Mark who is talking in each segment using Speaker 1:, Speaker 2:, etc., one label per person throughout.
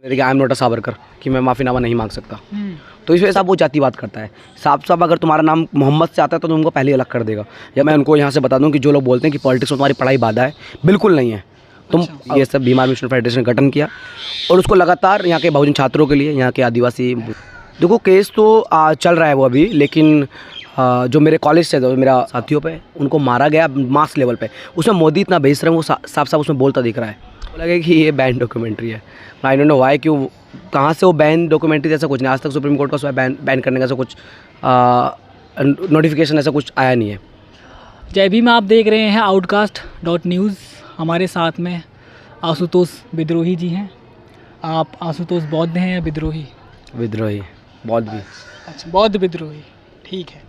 Speaker 1: कि I am not a Savarkar, कि मैं माफ़ीनामा नहीं मांग सकता। तो इस वजह से वो जातिवाद करता है। साफ साफ अगर तुम्हारा नाम मोहम्मद से आता है तो तुमको पहले अलग कर देगा। या मैं उनको यहाँ से बता दूँ कि जो लोग बोलते हैं कि पॉलिटिक्स में तुम्हारी पढ़ाई बाधा है, बिल्कुल नहीं है। तुम ये सब बीमार मिशन फेडरेशन गठन किया और उसको लगातार यहाँ के बहुजन छात्रों के लिए, यहाँ के आदिवासी, देखो केस तो चल रहा है वो अभी, लेकिन जो मेरे कॉलेज से, जो मेरा साथियों पे उनको मारा गया मास लेवल पे, उसमें मोदी इतना बेशरम वो साफ साफ उसमें बोलता दिख रहा है। लगे कि ये बैन डॉक्यूमेंट्री है। आई डोंट नो वाई, क्यों कहाँ से वो बैन डॉक्यूमेंट्री जैसा कुछ नहीं, आज तक सुप्रीम कोर्ट का उसमें बैन करने का ऐसा कुछ नोटिफिकेशन ऐसा कुछ आया नहीं है।
Speaker 2: जय भीम, आप देख रहे हैं outcast.news। हमारे साथ में आशुतोष विद्रोही जी हैं। आप आशुतोष बौद्ध हैं या विद्रोही?
Speaker 1: विद्रोही, बौद्ध भी।
Speaker 2: अच्छा, बौद्ध विद्रोही, ठीक है।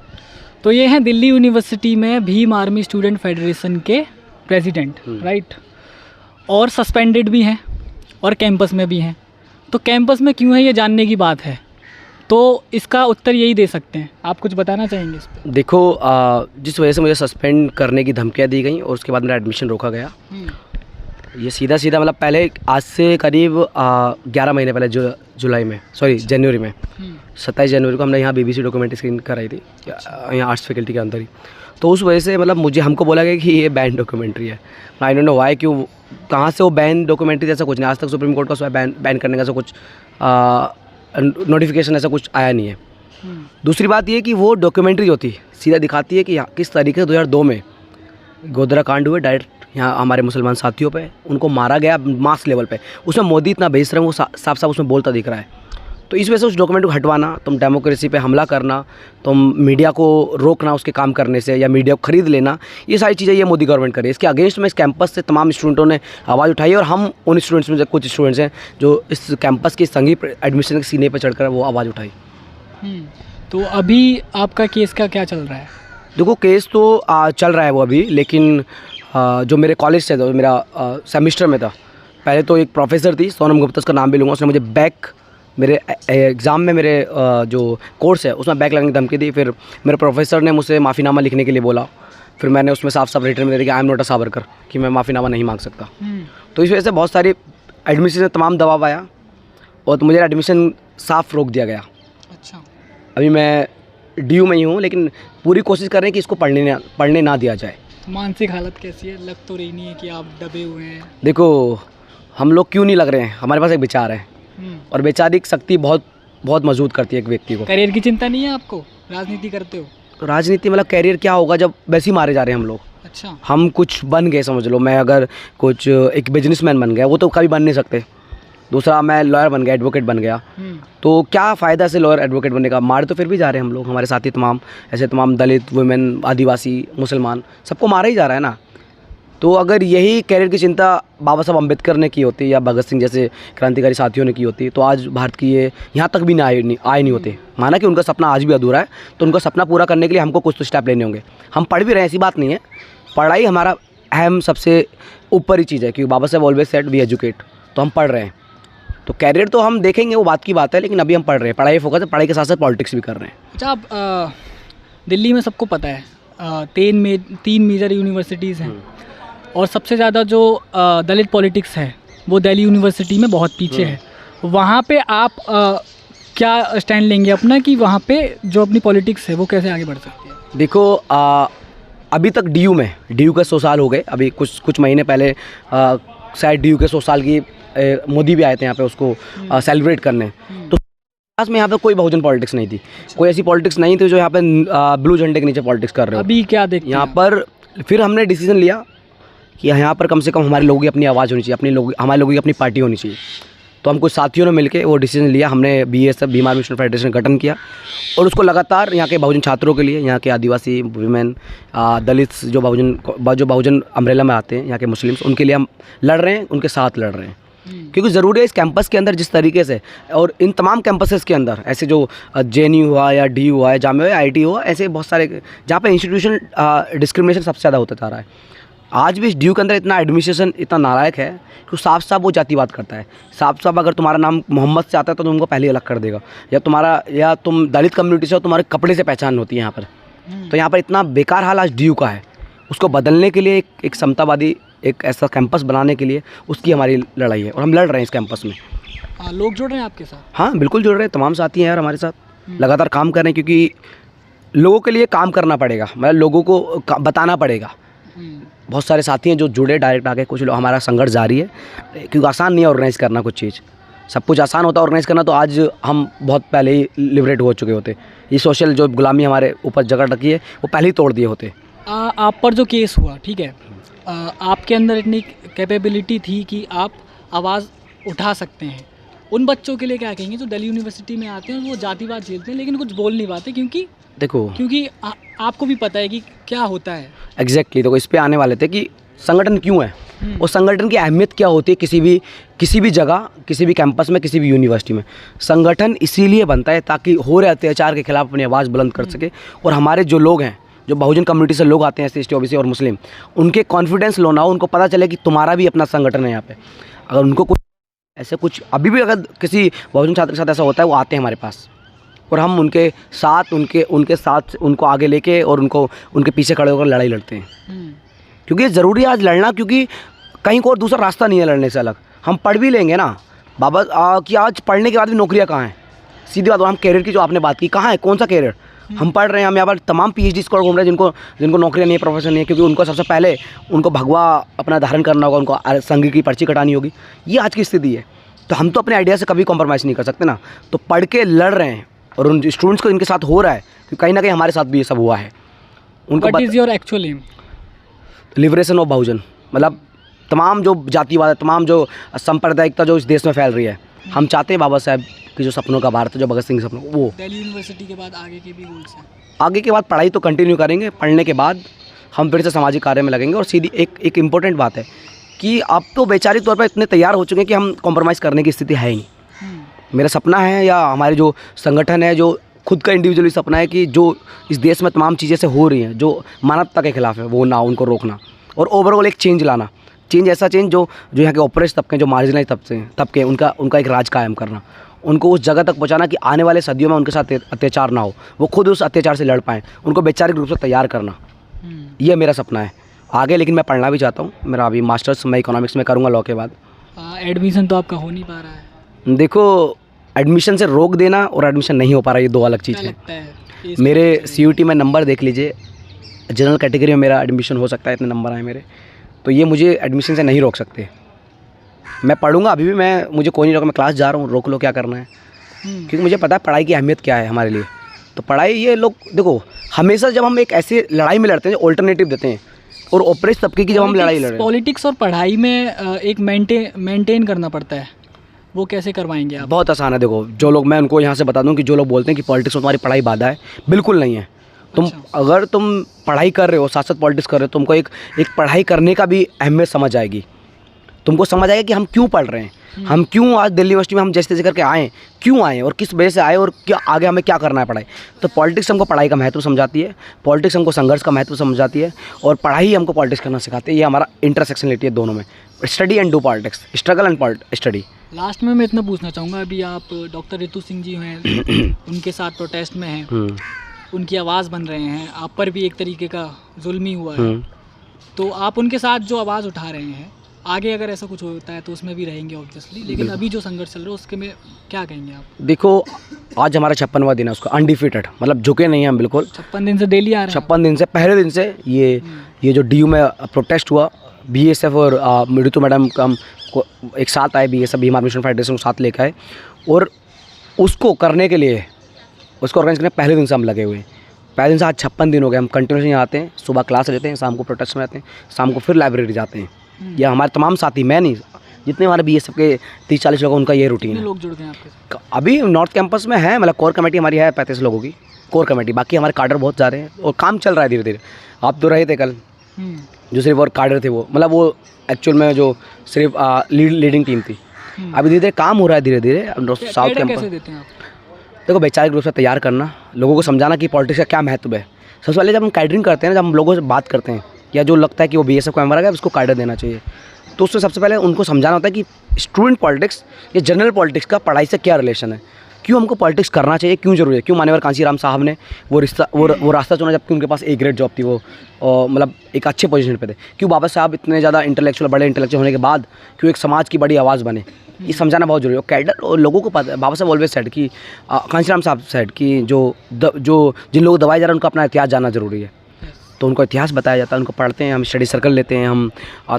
Speaker 2: तो ये हैं दिल्ली यूनिवर्सिटी में भीम आर्मी स्टूडेंट फेडरेशन के प्रेसिडेंट, राइट? और सस्पेंडेड भी हैं और कैंपस में भी हैं। तो कैंपस में क्यों है ये जानने की बात है, तो इसका उत्तर यही दे सकते हैं। आप कुछ बताना चाहेंगे इस पर?
Speaker 1: देखो, जिस वजह से मुझे सस्पेंड करने की धमकियाँ दी गई और उसके बाद मेरा एडमिशन रोका गया, ये सीधा मतलब पहले आज से करीब 11 महीने पहले जनवरी में 27 जनवरी को हमने यहाँ BBC डॉक्यूमेंट्री स्क्रीन कराई थी, यहाँ आर्ट्स फैकल्टी के अंदर ही। तो उस वजह से मतलब हमको बोला गया कि ये बैन डॉक्यूमेंट्री है। आई डोंट नो वाई, क्यों कहाँ से वो बैन डॉक्यूमेंट्री जैसा कुछ नहीं, आज तक सुप्रीम कोर्ट का उसमें बैन करने का ऐसा कुछ नोटिफिकेशन ऐसा कुछ आया नहीं है। दूसरी बात ये कि वो डॉक्यूमेंट्री जो थी सीधा दिखाती है कि किस तरीके से 2002 में गोधरा कांड हुए, डायरेक्ट यहाँ हमारे मुसलमान साथियों पे उनको मारा गया मास लेवल पे, उसमें मोदी इतना बेशरम वो साफ साफ उसमें बोलता दिख रहा है। तो इस वजह से उस डॉक्यूमेंट को हटवाना, तुम डेमोक्रेसी पे हमला करना, तुम मीडिया को रोकना उसके काम करने से, या मीडिया को खरीद लेना, ये सारी चीज़ें ये मोदी गवर्नमेंट करे। इसके अगेंस्ट में इस कैंपस से तमाम स्टूडेंटों ने आवाज़ उठाई और हम उन स्टूडेंट्स में से कुछ स्टूडेंट्स हैं जो इस कैंपस के संघी एडमिशन के सीने पर चढ़कर वो आवाज़ उठाई।
Speaker 2: तो अभी आपका केस का क्या चल रहा है?
Speaker 1: देखो केस तो चल रहा है वो अभी, लेकिन जो मेरे कॉलेज से, जो मेरा सेमिस्टर में था, पहले तो एक प्रोफेसर थी सोनम गुप्ता, उसका नाम भी लूँगा, उसने मुझे बैक मेरे एग्ज़ाम में मेरे जो कोर्स है उसमें बैक लगने की धमकी दी। फिर मेरे प्रोफेसर ने मुझसे माफ़ीनामा लिखने के लिए बोला, फिर मैंने उसमें साफ साफ रिटर्न में दिया कि I am not a Savarkar, कि मैं माफ़ीनामा नहीं मांग सकता। तो इस वजह से बहुत सारी एडमिशन में तमाम दबाव आया और मुझे एडमिशन साफ रोक दिया गया।
Speaker 2: अच्छा,
Speaker 1: अभी मैं DU में ही हूँ, लेकिन पूरी कोशिश कर रहे हैं कि इसको पढ़ने ना दिया जाए।
Speaker 2: मानसिक हालत कैसी है? लग तो रही नहीं है कि आप दबे हुए हैं।
Speaker 1: देखो, हम लोग क्यों नहीं लग रहे हैं, हमारे पास एक विचार है और वैचारिक शक्ति बहुत बहुत मजबूत करती है एक व्यक्ति को।
Speaker 2: करियर की चिंता नहीं है आपको? राजनीति करते हो?
Speaker 1: तो राजनीति मतलब कैरियर क्या होगा जब वैसे ही मारे जा रहे हैं हम लोग।
Speaker 2: अच्छा,
Speaker 1: हम कुछ बन गए, समझ लो मैं अगर कुछ एक बिजनेसमैन बन गया, वो तो कभी बन नहीं सकते। दूसरा मैं लॉयर बन गया, एडवोकेट बन गया, तो क्या फ़ायदा से लॉयर एडवोकेट बनने का? मारे तो फिर भी जा रहे हैं हम लोग, हमारे साथी तमाम ऐसे तमाम दलित, वुमेन, आदिवासी, मुसलमान, सबको मारा ही जा रहा है ना। तो अगर यही कैरियर की चिंता बाबा साहब अम्बेडकर ने की होती या भगत सिंह जैसे क्रांतिकारी साथियों ने की होती, तो आज भारत की ये यहाँ तक भी आए नहीं होते। माना कि उनका सपना आज भी अधूरा है, तो उनका सपना पूरा करने के लिए हमको कुछ तो स्टेप लेने होंगे। हम पढ़ भी रहे हैं, ऐसी बात नहीं है। पढ़ाई हमारा अहम सबसे ऊपरी चीज़ है, क्योंकि बाबा साहब ऑलवेज सेड वी एजुकेट। तो हम पढ़ रहे हैं, तो कैरियर तो हम देखेंगे, वो बात की बात है, लेकिन अभी हम पढ़ रहे हैं, पढ़ाई फोकस है, पढ़ाई के साथ साथ पॉलिटिक्स भी कर रहे हैं।
Speaker 2: अच्छा, आप दिल्ली में सबको पता है 3 मेजर यूनिवर्सिटीज़ हैं और सबसे ज़्यादा जो दलित पॉलिटिक्स है वो दिल्ली यूनिवर्सिटी में बहुत पीछे है। वहाँ पे आप क्या स्टैंड लेंगे अपना, कि वहाँ पे जो अपनी पॉलिटिक्स है वो कैसे आगे बढ़ सकती है?
Speaker 1: देखो, अभी तक DU के 100 साल हो गए। अभी कुछ महीने पहले शायद DU के 100 साल की मोदी भी आए थे यहाँ पे उसको सेलिब्रेट करने। तो खास में यहाँ पे कोई बहुजन पॉलिटिक्स नहीं थी, कोई ऐसी पॉलिटिक्स नहीं थी जो यहाँ पे ब्लू झंडे के नीचे पॉलिटिक्स कर रहे हो।
Speaker 2: अभी क्या देखते हैं
Speaker 1: यहाँ पर? फिर हमने डिसीजन लिया कि यहाँ पर कम से कम हमारे लोगों की अपनी आवाज़ होनी चाहिए, हमारे लोगों की अपनी पार्टी होनी चाहिए। तो हम कुछ साथियों ने मिलकर वो डिसीजन लिया, हमने BASF Bhim army student federation गठन किया और उसको लगातार यहाँ के बहुजन छात्रों के लिए, यहाँ के आदिवासी, वुमेन, दलित, जो बहुजन अम्ब्रेला में आते हैं, यहाँ के मुस्लिम्स, उनके लिए हम लड़ रहे हैं, उनके साथ लड़ रहे हैं। क्योंकि ज़रूरी है इस कैंपस के अंदर जिस तरीके से, और इन तमाम कैंपसेस के अंदर ऐसे जो JNU हुआ या DU हुआ या जामिया हुआ, IIT हुआ, ऐसे बहुत सारे जहाँ पे इंस्टीट्यूशन डिस्क्रिमिनेशन सबसे ज़्यादा होता जा रहा है। आज भी इस DU के अंदर इतना एडमिनिस्ट्रेशन इतना नालायक है कि साफ साफ वो जातिवाद करता है। साफ साफ अगर तुम्हारा नाम मोहम्मद से आता है तो तुमको पहले अलग कर देगा, या तुम दलित कम्युनिटी से हो, तुम्हारे कपड़े से पहचान होती है यहाँ पर। तो यहाँ पर इतना बेकार हाल आज DU का है, उसको बदलने के लिए एक समतावादी एक ऐसा कैंपस बनाने के लिए उसकी हमारी लड़ाई है और हम लड़ रहे हैं इस कैंपस में।
Speaker 2: लोग जुड़ रहे हैं आपके साथ?
Speaker 1: हाँ बिल्कुल जुड़ रहे हैं, तमाम साथी हैं यार हमारे साथ, लगातार काम कर रहे हैं, क्योंकि लोगों के लिए काम करना पड़ेगा, मतलब लोगों को बताना पड़ेगा। बहुत सारे साथी हैं जो जुड़े डायरेक्ट आके, कुछ लोग, हमारा संघर्ष जारी है, क्योंकि आसान नहीं है ऑर्गेनाइज़ करना कुछ चीज़। सब कुछ आसान होता है ऑर्गेनाइज़ करना तो आज हम बहुत पहले ही लिबरेट हो चुके होते। ये सोशल जो गुलामी हमारे ऊपर जकड़ रखी है वो पहले ही तोड़ दिए होते।
Speaker 2: आप पर जो केस हुआ, ठीक है, आपके अंदर इतनी कैपेबिलिटी थी कि आप आवाज़ उठा सकते हैं। उन बच्चों के लिए क्या कहेंगे जो दिल्ली यूनिवर्सिटी में आते हैं, वो जातिवाद झेलते हैं लेकिन कुछ बोल नहीं पाते, क्योंकि आपको भी पता है कि क्या होता है।
Speaker 1: एग्जैक्टली तो इस पे आने वाले थे कि संगठन क्यों है और संगठन की अहमियत क्या होती है किसी भी जगह, किसी भी कैंपस में, किसी भी यूनिवर्सिटी में। संगठन इसीलिए बनता है ताकि हो रहे अत्याचार के खिलाफ अपनी आवाज़ बुलंद कर सके, और हमारे जो लोग हैं, जो बहुजन कम्युनिटी से लोग आते हैं, SC ST OBC और मुस्लिम, उनके कॉन्फिडेंस लो ना हो, उनको पता चले कि तुम्हारा भी अपना संगठन है यहाँ पे। अगर उनको कुछ अभी भी अगर किसी बहुजन छात्र के साथ ऐसा होता है, वो आते हैं हमारे पास और हम उनके साथ उनको आगे लेके और उनके पीछे खड़े होकर लड़ाई लड़ते हैं। क्योंकि ज़रूरी है आज लड़ना, क्योंकि कहीं को और दूसरा रास्ता नहीं है लड़ने से अलग। हम पढ़ भी लेंगे ना बाबा कि आज पढ़ने के बाद भी नौकरियां कहाँ हैं, सीधी बात। हम कैरियर की जो आपने बात की, कहाँ है, कौन सा कैरियर? हम पढ़ रहे हैं, हम यहाँ पर तमाम PhD स्कॉलर घूम रहे हैं जिनको नौकरियां नहीं है, प्रोफेशन नहीं है, क्योंकि उनको सबसे पहले उनको भगवा अपना धारण करना होगा, उनको संघ की पर्ची कटानी होगी। ये आज की स्थिति है। तो हम तो अपने आइडिया से कभी कॉम्प्रोमाइज़ नहीं कर सकते ना। तो पढ़ के लड़ रहे हैं और उन स्टूडेंट्स को इनके साथ हो रहा है, क्योंकि कहीं ना कहीं हमारे साथ भी ये सब हुआ है। उनको
Speaker 2: what is your actual aim?
Speaker 1: Liberation of Bahujan, मतलब तमाम जो जातिवाद है, तमाम जो सांप्रदायिकता जो इस देश में फैल रही है, हम चाहते हैं बाबा साहब की जो सपनों का भारत है, जो भगत सिंह के सपनों, वो
Speaker 2: दिल्ली यूनिवर्सिटी के बाद आगे के भी गोल्स हैं?
Speaker 1: आगे के बाद पढ़ाई तो कंटिन्यू करेंगे, पढ़ने के बाद हम फिर से सामाजिक कार्य में लगेंगे। और सीधी एक इम्पोर्टेंट बात है कि अब तो वैचारिक तौर पर इतने तैयार हो चुके हैं कि हम कॉम्प्रोमाइज़ करने की स्थिति है ही नहीं। मेरा सपना है, या हमारे जो संगठन है, जो खुद का इंडिविजुअली सपना है कि जो इस देश में तमाम चीज़ें से हो रही हैं जो मानवता के खिलाफ है, वो ना, उनको रोकना और ओवरऑल एक चेंज लाना। चेंज ऐसा चेंज जो यहाँ के ऑपरेश तबके, जो मार्जिनलाइज तबके उनका एक राज कायम करना, उनको उस जगह तक पहुँचाना कि आने वाले सदियों में उनके साथ अत्याचार ना हो, वो खुद उस अत्याचार से लड़ पाएँ, उनको वैचारिक रूप से तैयार करना। ये मेरा सपना है आगे। लेकिन मैं पढ़ना भी चाहता हूँ। मेरा अभी मास्टर्स मैं इकोनॉमिक्स में करूँगा लॉ के बाद।
Speaker 2: एडमिशन तो आपका हो नहीं पा रहा है?
Speaker 1: देखो, एडमिशन से रोक देना और एडमिशन नहीं हो पा रहा, ये दो अलग चीज़ है। मेरे CUT में नंबर देख लीजिए, जनरल कैटेगरी में मेरा एडमिशन हो सकता है, इतने नंबर आए मेरे, तो ये मुझे एडमिशन से नहीं रोक सकते। मैं पढ़ूंगा अभी भी, मुझे कोई नहीं रोका, मैं क्लास जा रहा हूँ, रोक लो क्या करना है, क्योंकि मुझे पता है पढ़ाई की अहमियत क्या है हमारे लिए। तो पढ़ाई, ये लोग देखो, हमेशा जब हम एक ऐसे लड़ाई में लड़ते हैं, ऑल्टरनेटिव देते हैं, और ओपरेस तबके की जब हम लड़ाई लड़ रहे हैं,
Speaker 2: पॉलिटिक्स और पढ़ाई में एक मेंटेन करना पड़ता है, वो कैसे करवाएंगे आप?
Speaker 1: बहुत आसान है। देखो, जो लोग, मैं उनको यहाँ से बता दूँ कि जो लोग बोलते हैं कि पॉलिटिक्स में तुम्हारी पढ़ाई बाधा है, बिल्कुल नहीं है। अगर तुम पढ़ाई कर रहे हो, साथ साथ पॉलिटिक्स कर रहे हो, तुमको एक पढ़ाई करने का भी अहमियत समझ आएगी। तुमको समझ आएगा कि हम क्यों पढ़ रहे हैं, हम क्यों आज दिल्ली यूनिवर्सिटी में हम जैसे करके आए, क्यों आए और किस वजह से आए, और क्या आगे हमें क्या करना है पढ़ाई। तो पॉलिटिक्स हमको पढ़ाई का महत्व समझाती है, पॉलिटिक्स हमको संघर्ष का महत्व समझाती है, और पढ़ाई हमको पॉलिटिक्स करना सिखाती है। ये हमारा इंटरसेक्शनलिटी है दोनों में, study and do politics, struggle and study.
Speaker 2: Last में मैं इतना पूछना चाहूँगा, अभी आप डॉक्टर रितु सिंह जी हैं, उनके साथ प्रोटेस्ट में हैं, उनकी आवाज़ बन रहे हैं, आप पर भी एक तरीके का जुल्म ही हुआ है, तो आप उनके साथ जो आवाज़ उठा रहे हैं, आगे अगर ऐसा कुछ होता है तो उसमें भी रहेंगे ऑब्वियसली, लेकिन अभी जो संघर्ष चल रहा है उसके में क्या कहेंगे आप? देखो,
Speaker 1: आज हमारा 56वां दिन है उसका, अनडिफीटेड, मतलब झुके नहीं हैं हम बिल्कुल।
Speaker 2: 56 दिन से डेली आ रहे हैं?
Speaker 1: 56 दिन से, पहले दिन से ये जो DU में प्रोटेस्ट हुआ, BSF और रितु मैडम का हम एक साथ आए, BSF Bhim army student federation को साथ लेकर आए, और उसको करने के लिए, उसको ऑर्गेनाइज करने पहले दिन से हम लगे हुए हैं। पहले दिन से आज 56 दिन हो गए हम कंटिन्यूसली यहाँ आते हैं, सुबह क्लास लेते हैं, शाम को प्रोटेस्ट में रहते हैं, शाम को फिर लाइब्रेरी जाते हैं। या हमारे तमाम साथी, मैं नहीं, जितने हमारे BSF के 30-40 लोग, उनका ये रूटीन है।
Speaker 2: लोग जुड़ गए आपके साथ?
Speaker 1: अभी नॉर्थ कैंपस में है, मतलब कोर कमेटी हमारी है 35 लोगों की कोर कमेटी, बाकी हमारे कार्डर बहुत जा रहे हैं और काम चल रहा है धीरे धीरे। आप तो रहे थे कल, जो सिर्फ और कार्डर थे, वो मतलब वो एक्चुअल में जो सिर्फ लीडिंग टीम थी। अभी धीरे धीरे काम हो रहा है, धीरे धीरे साउथ कैंपस। देखो, वैचारिक रूप से तैयार करना, लोगों को समझाना कि पॉलिटिक्स का क्या महत्व है। सबसे पहले जब हम कैडरिंग करते हैं ना, जब हम लोगों से बात करते हैं, या जो लगता है कि वो BSF का मेंबर है, उसको कार्डर देना चाहिए, तो उससे सबसे पहले उनको समझाना होता है कि स्टूडेंट पॉलिटिक्स या जनरल पॉलिटिक्स का पढ़ाई से क्या रिलेशन है। क्यों हमको पॉलिटिक्स करना चाहिए, क्यों जरूरी है, क्यों मान्यवर कांशीराम साहब ने वो रास्ता चुना जबकि उनके पास ए ग्रेड जॉब थी, वो मतलब एक अच्छे पोजीशन पे थे। क्यों बाबा साहब इतने ज़्यादा इंटेलेक्चुअल, बड़े इंटेलेक्चुअल होने के बाद क्यों एक समाज की बड़ी आवाज़ बने, ये समझाना बहुत जरूरी है। और कैडर और लोगों को पता, बाबा साहब ऑलवेज सेड कि कांशीराम साहब सेड कि जो जिन लोगों को दबाया जा रहा है उनका अपना इतिहास जानना जरूरी है। तो उनको इतिहास बताया जाता है, उनको पढ़ते हैं, हम स्टडी सर्कल लेते हैं, हम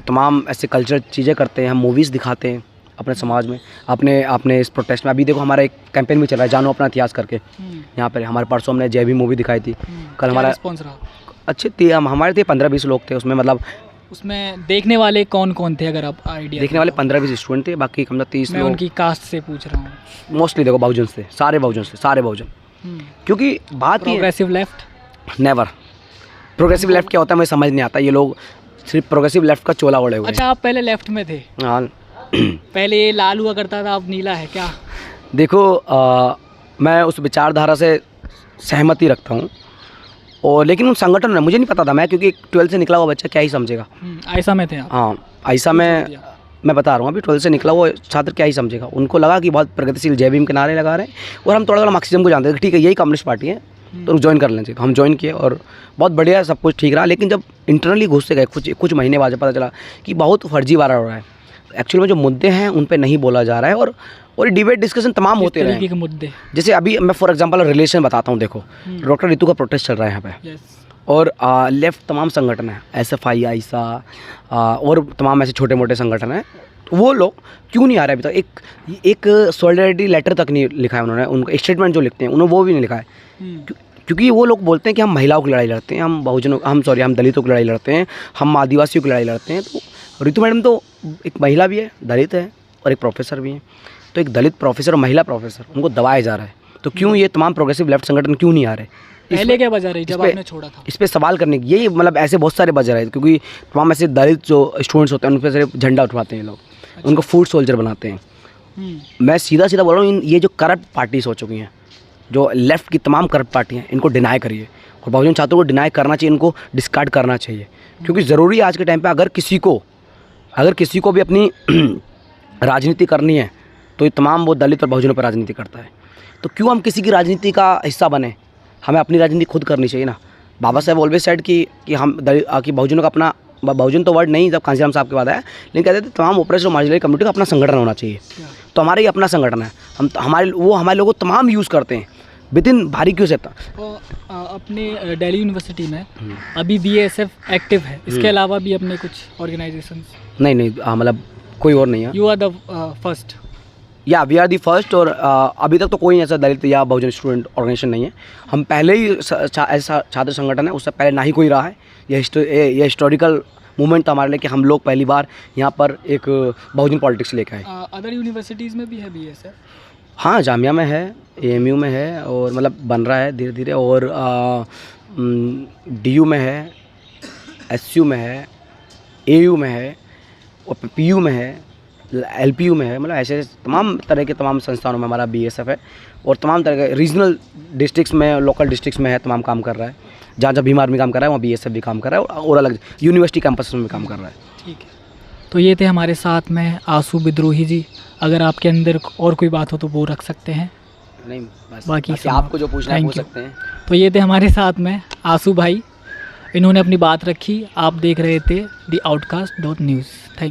Speaker 1: तमाम ऐसे कल्चरल चीज़ें करते हैं, हम मूवीज़ दिखाते हैं अपने समाज में, अपने इस प्रोटेस्ट में। अभी देखो हमारा एक कैंपेन भी चल रहा है, जानो अपना इतिहास करके। यहाँ पर हमारे परसों हमने जय भीम मूवी दिखाई थी, कल हमारा
Speaker 2: रिस्पॉन्स रहा?
Speaker 1: अच्छे थे, हमारे थे 15-20 लोग थे उसमें, मतलब
Speaker 2: उसमें देखने वाले कौन कौन थे, अगर आप आइडिया?
Speaker 1: देखने वाले 15-20 स्टूडेंट थे, बाकी हम 30
Speaker 2: मैं
Speaker 1: लोग।
Speaker 2: उनकी कास्ट से पूछ रहा हूँ।
Speaker 1: मोस्टली देखो बहुजन से, सारे बहुजन। क्योंकि बात ये
Speaker 2: progressive left?
Speaker 1: Never. Progressive left क्या होता है मुझे समझ नहीं आता, ये लोग सिर्फ प्रोग्रेसिव लेफ्ट का चोला ओढ़े हुए।
Speaker 2: अच्छा, आप पहले लेफ्ट में थे?
Speaker 1: हाँ।
Speaker 2: पहले ये लाल हुआ करता था, अब नीला है क्या? देखो
Speaker 1: मैं उस विचारधारा से सहमति रखता हूँ, और लेकिन उन संगठन में मुझे नहीं पता था, मैं क्योंकि 12th से निकला हुआ बच्चा क्या ही समझेगा।
Speaker 2: आयसा में थे आप?
Speaker 1: हाँ आयसा में, मैं बता रहा हूँ अभी 12th से निकला हुआ छात्र क्या ही समझेगा। उनको लगा कि बहुत प्रगतिशील जय भीम के नारे लगा रहे हैं, और हम थोड़ा मार्क्सिज्म को जानते थे, ठीक है यही कम्युनिस्ट पार्टी है तो ज्वाइन कर लेना चाहिए। तो हम ज्वाइन किए और बहुत बढ़िया सब कुछ ठीक रहा। लेकिन जब इंटरनली घुसते गए कुछ महीने बाद पता चला कि बहुत फर्जीवाड़ा हो रहा है, एक्चुअल में जो मुद्दे हैं उन पे नहीं बोला जा रहा है, और डिबेट डिस्कशन तमाम होते रहे
Speaker 2: के मुद्दे।
Speaker 1: जैसे अभी मैं फॉर एग्जांपल रिलेशन बताता हूँ, देखो डॉक्टर रितु का प्रोटेस्ट चल रहा है यहाँ पे, और लेफ्ट तमाम संगठन है, SFI, आयसा और तमाम ऐसे छोटे मोटे संगठन हैं, वो लोग क्यों नहीं आ रहे अभी तक? एक सॉलिडरिटी लेटर तक नहीं लिखा है उन्होंने, उनको स्टेटमेंट जो लिखते हैं उन्होंने वो भी नहीं लिखा है। क्योंकि वो लोग बोलते हैं कि हम महिलाओं की लड़ाई लड़ते हैं, हम दलितों की लड़ाई लड़ते हैं, हम आदिवासियों की लड़ाई लड़ते हैं। तो रितु मैडम तो एक महिला भी है, दलित है, और एक प्रोफेसर भी है। तो एक दलित प्रोफेसर और महिला प्रोफेसर, उनको दबाया जा रहा है। तो क्यों ये तमाम प्रोग्रेसिव लेफ्ट संगठन क्यों नहीं आ रहे?
Speaker 2: पहले क्या वजह रही जब आपने छोड़ा था?
Speaker 1: इस पे सवाल करने की यही, मतलब ऐसे बहुत सारे वजह रहे, क्योंकि तमाम ऐसे दलित जो स्टूडेंट्स होते हैं उन पर सिर्फ झंडा उठवाते हैं लोग, उनको फूड सोल्जर बनाते हैं। मैं सीधा बोल रहा हूँ, ये जो करप्ट पार्टीज हो चुकी हैं, जो लेफ्ट की तमाम करप्ट पार्टियाँ, इनको डिनाई करिए, और बहुजन छात्रों को डिनाई करना चाहिए, इनको डिस्कार्ड करना चाहिए। क्योंकि ज़रूरी है आज के टाइम पे, अगर किसी को भी अपनी राजनीति करनी है तो ये तमाम वो दलित और बहुजनों पर राजनीति करता है। तो क्यों हम किसी की राजनीति का हिस्सा बने? हमें अपनी राजनीति खुद करनी चाहिए ना। बाबा साहब ऑलवेज सेड कि हम कि बहुजनों का अपना, बहुजन तो वर्ड नहीं जब कांशीराम साहब के बाद आया, लेकिन कहते थे तमाम ओप्रेस्ड और मार्जिनलाइज्ड कम्युनिटी का अपना संगठन होना चाहिए। तो हमारा ये अपना संगठन है, हमारे लोगों को तमाम यूज़ करते हैं विद इन भारी क्यों से।
Speaker 2: तो अपने दिल्ली यूनिवर्सिटी में अभी BASF एक्टिव है, इसके अलावा भी अपने कुछ ऑर्गेनाइजेशन? नहीं,
Speaker 1: मतलब कोई और नहीं है।
Speaker 2: You are the first?
Speaker 1: या वी आर दी फर्स्ट, और अभी तक तो कोई ऐसा दलित या बहुजन स्टूडेंट ऑर्गेनाइजेशन नहीं है। हम पहले ही ऐसा छात्र संगठन है, उससे पहले ना ही कोई रहा है। ये हिस्टोरिकल मूवमेंट था हमारे लिए कि हम लोग पहली बार यहाँ पर एक बहुजन पॉलिटिक्स लेके आए।
Speaker 2: अदर यूनिवर्सिटीज़ में भी है BASF?
Speaker 1: हाँ, जामिया में है, AMU में है, और मतलब बन रहा है धीरे धीरे, और DU में है, SU में है, AU में है, और PU में है, LPU में है। मतलब ऐसे तमाम तरह के तमाम संस्थानों में हमारा BASF है, और तमाम तरह के रीजनल डिस्ट्रिक्ट्स में, लोकल डिस्ट्रिक्ट्स में है, तमाम काम कर रहा है। जहाँ भीम आर्मी काम कर रहा है वहाँ BASF भी काम कर रहा है, और अलग यूनिवर्सिटी कैंपस में भी काम कर रहा है।
Speaker 2: ठीक है, तो ये थे हमारे साथ में आसू विद्रोही जी। अगर आपके अंदर और कोई बात हो तो वो रख सकते हैं,
Speaker 1: नहीं बस
Speaker 2: बाकी
Speaker 1: आपको जो पूछना है पूछ सकते हैं।
Speaker 2: तो ये थे हमारे साथ में आसू भाई, इन्होंने अपनी बात रखी। आप देख रहे थे दी आउटकास्ट.न्यूज़। थैंक